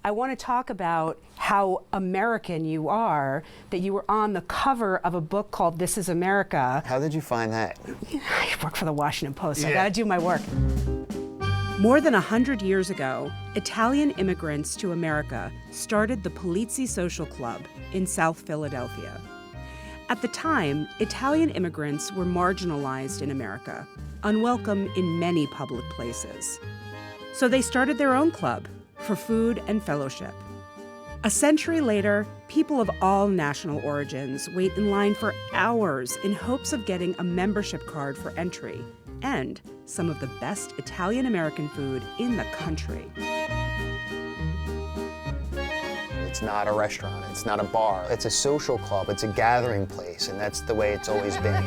I want to talk about how American you are, that you were on the cover of a book called This is America. How did you find that? I work for the Washington Post, so I gotta do my work. More than 100 years ago, Italian immigrants to America started the Polizzi Social Club in South Philadelphia. At the time, Italian immigrants were marginalized in America, unwelcome in many public places. So they started their own club for food and fellowship. A century later, people of all national origins wait in line for hours in hopes of getting a membership card for entry and some of the best Italian-American food in the country. It's not a restaurant, it's not a bar, it's a social club, it's a gathering place, and that's the way it's always been.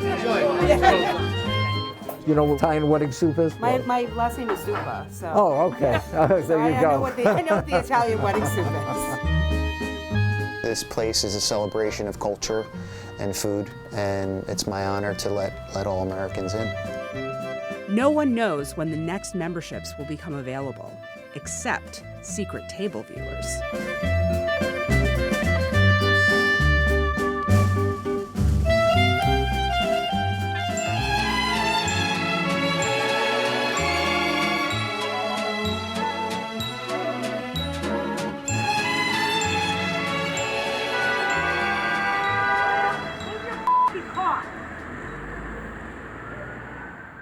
You know what Italian wedding soup is? My last name is Zuppa, so. Oh, okay. There you go. I know what the Italian wedding soup is. This place is a celebration of culture and food, and it's my honor to let all Americans in. No one knows when the next memberships will become available, except secret table viewers.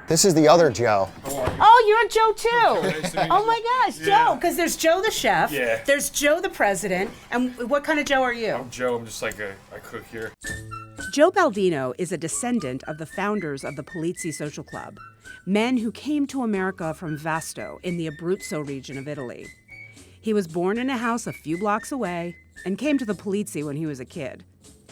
This is the other Joe. Oh, you're Joe too. Nice to meet Oh you. my gosh, Yeah. Joe, because there's Joe the chef, Yeah. there's Joe the president, and what kind of Joe are you? I'm Joe. I'm just like a cook here. Joe Baldino is a descendant of the founders of the Polizzi Social Club, men who came to America from Vasto in the Abruzzo region of Italy. He was born in a house a few blocks away and came to the Polizzi when he was a kid.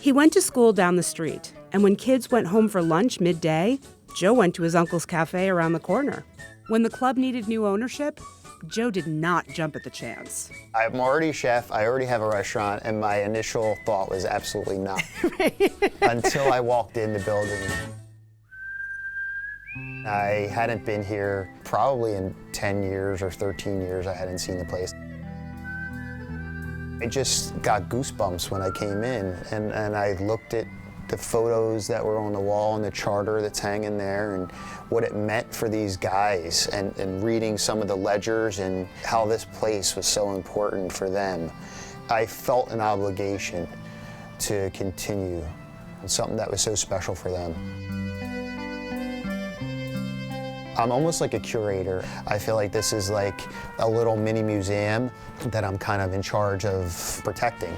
He went to school down the street, and when kids went home for lunch midday, Joe went to his uncle's cafe around the corner. When the club needed new ownership, Joe did not jump at the chance. I'm already a chef, I already have a restaurant, and my initial thought was absolutely not. Until I walked in the building. I hadn't been here probably in 10 years or 13 years. I hadn't seen the place. I just got goosebumps when I came in, and I looked at the photos that were on the wall and the charter that's hanging there and what it meant for these guys, and reading some of the ledgers and how this place was so important for them. I felt an obligation to continue something that was so special for them. I'm almost like a curator. I feel like this is like a little mini museum that I'm kind of in charge of protecting.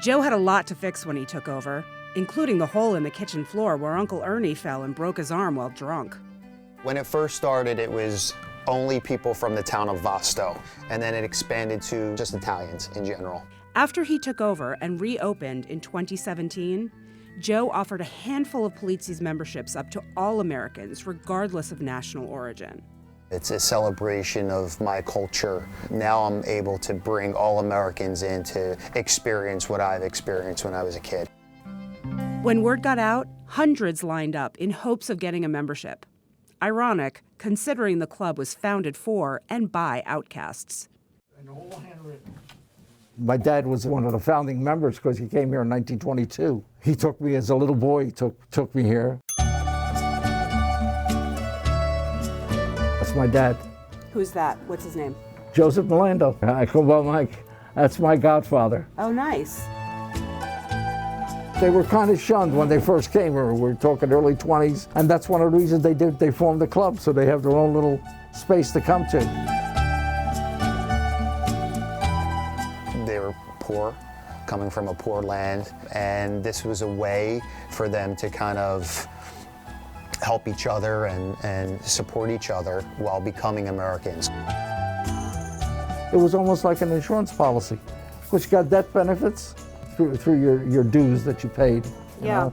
Joe had a lot to fix when he took over, including the hole in the kitchen floor where Uncle Ernie fell and broke his arm while drunk. When it first started, it was only people from the town of Vasto, and then it expanded to just Italians in general. After he took over and reopened in 2017, Joe offered a handful of Polizzi's memberships up to all Americans, regardless of national origin. It's a celebration of my culture. Now I'm able to bring all Americans in to experience what I've experienced when I was a kid. When word got out, hundreds lined up in hopes of getting a membership. Ironic, considering the club was founded for and by outcasts. My dad was one of the founding members because he came here in 1922. He took me as a little boy, he took me here. That's my dad. Who's that? What's his name? Joseph Milando. I call him Mike. That's my godfather. Oh, nice. They were kind of shunned when they first came here. We're talking early 20s, and that's one of the reasons they formed the club, so they have their own little space to come to. They were poor, coming from a poor land, and this was a way for them to kind of help each other and support each other while becoming Americans. It was almost like an insurance policy, which got death benefits through your dues that you paid, you know,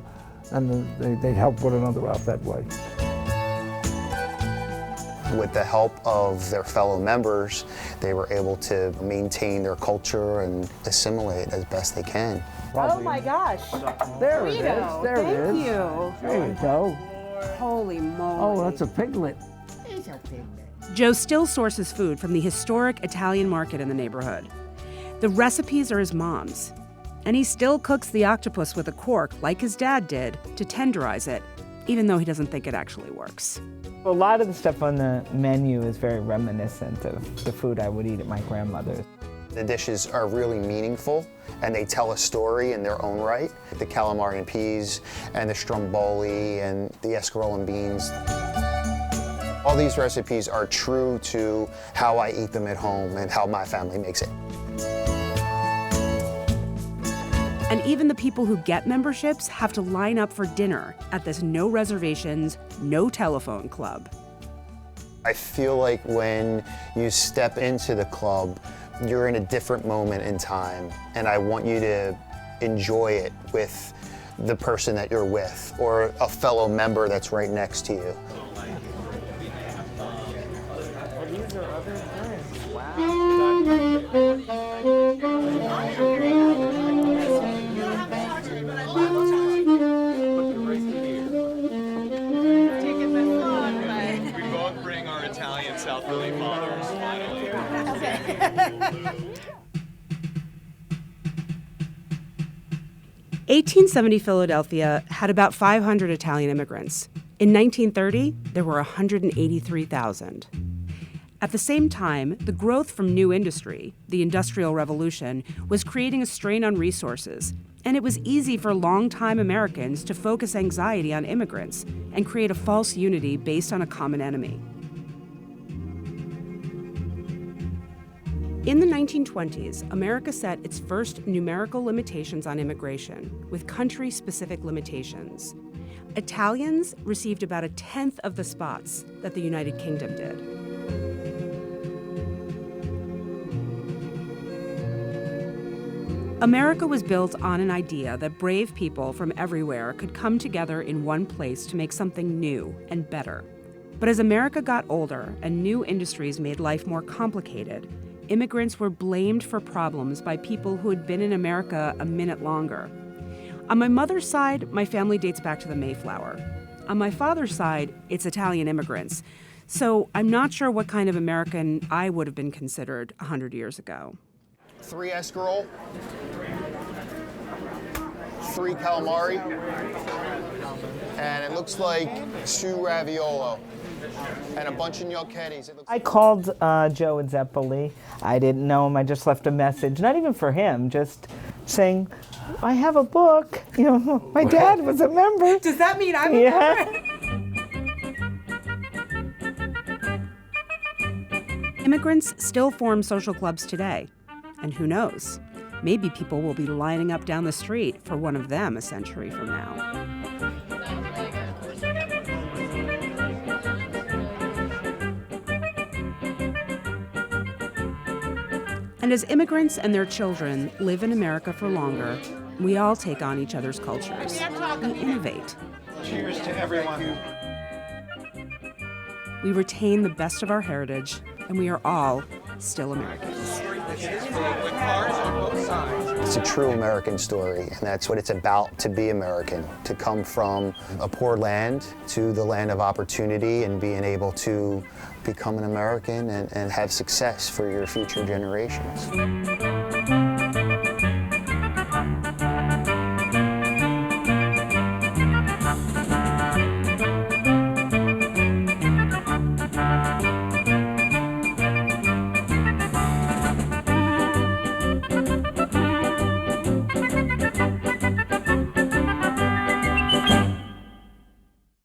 and they'd help one another out that way. With the help of their fellow members, they were able to maintain their culture and assimilate as best they can. Oh my gosh. There it is. There it is. Thank you. There you go. Holy moly. Oh, that's a piglet. Joe still sources food from the historic Italian market in the neighborhood. The recipes are his mom's, and he still cooks the octopus with a cork like his dad did to tenderize it, even though he doesn't think it actually works. A lot of the stuff on the menu is very reminiscent of the food I would eat at my grandmother's. The dishes are really meaningful and they tell a story in their own right. The calamari and peas and the stromboli and the escarole and beans. All these recipes are true to how I eat them at home and how my family makes it. And even the people who get memberships have to line up for dinner at this no reservations, no telephone club. I feel like when you step into the club, you're in a different moment in time, and I want you to enjoy it with the person that you're with or a fellow member that's right next to you. These are other drinks. Wow. We both bring our Italian South Philly fathers, finally. 1870 Philadelphia had about 500 Italian immigrants. In 1930, there were 183,000. At the same time, the growth from new industry, the Industrial Revolution, was creating a strain on resources, and it was easy for longtime Americans to focus anxiety on immigrants and create a false unity based on a common enemy. In the 1920s, America set its first numerical limitations on immigration, with country-specific limitations. Italians received about 1/10 of the spots that the United Kingdom did. America was built on an idea that brave people from everywhere could come together in one place to make something new and better. But as America got older and new industries made life more complicated, immigrants were blamed for problems by people who had been in America a minute longer. On my mother's side, my family dates back to the Mayflower. On my father's side, it's Italian immigrants. So I'm not sure what kind of American I would have been considered 100 years ago. 3 escarole, 3 calamari, and it looks like 2 raviolo, and a bunch of gnocchis. I called Joe at Zeppeli. I didn't know him. I just left a message, not even for him, just saying, I have a book. You know, my dad was a member. Does that mean I'm a member? Immigrants still form social clubs today. And who knows? Maybe people will be lining up down the street for one of them a century from now. And as immigrants and their children live in America for longer, we all take on each other's cultures. We innovate. Cheers to everyone. We retain the best of our heritage, and we are all still Americans. It's a true American story, and that's what it's about, to be American, to come from a poor land to the land of opportunity and being able to become an American and have success for your future generations.